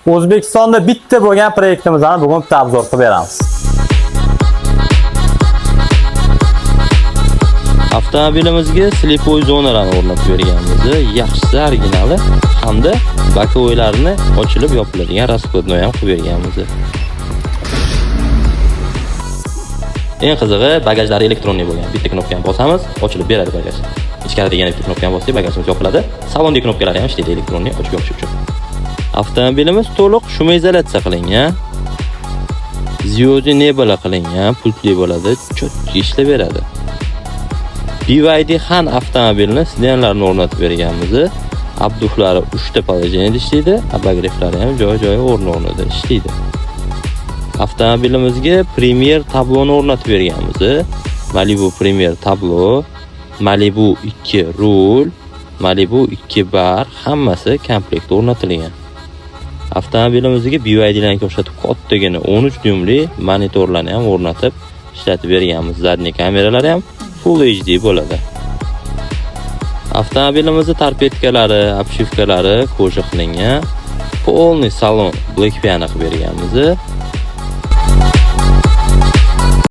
O'zbekistonda bitta bo'lgan proyektimizni bugun bitta obzor qilib beramiz. Avtomobilimizga slipoy zonalarni o'rnatib berganmiz. Yaxshisi originali hamda bokovoylarini ochilib yopiladigan raskladnoy ham qilib berganmiz. Eng qizig'i, bagajlari elektronniy bo'lgan. Bitta knopkani bosamiz, ochilib beradi bagaj. Ichkarida yana bitta knopkani bossak, bagajimiz yopiladi. Salondagi knopkalari ham ishlaydi elektronniy ochib yopish uchun. Avtomobilimiz to'liq shumoizolyatsiya qilingan. Ziyodi nebala qilingan, pultli bo'ladi, cho'tki ishlab beradi. BYD Han avtomobilni sidenlarni o'rnatib berganmiz. Abduflari 3 ta poложениеda ishlaydi, abagreiflari ham joy-joyi o'rni-o'rnida ishlaydi. Avtomobilimizga Premier tabloni o'rnatib berganmiz. Malibu Premier tablo, Malibu 2 rul, Malibu 2 bar hammasi komplekt o'rnatilgan. Avtomobilimizga BYDlarga o'xshatib kattagina 13 dyumli monitorlarni ham o'rnatib ishlatib berganmiz. Zadniy kameralari ham Full HD bo'ladi. Avtomobilimizning torpedkalari, obshivkalari qo'shiq qilingan. Polniy salon Black Piano qilib berganmiz.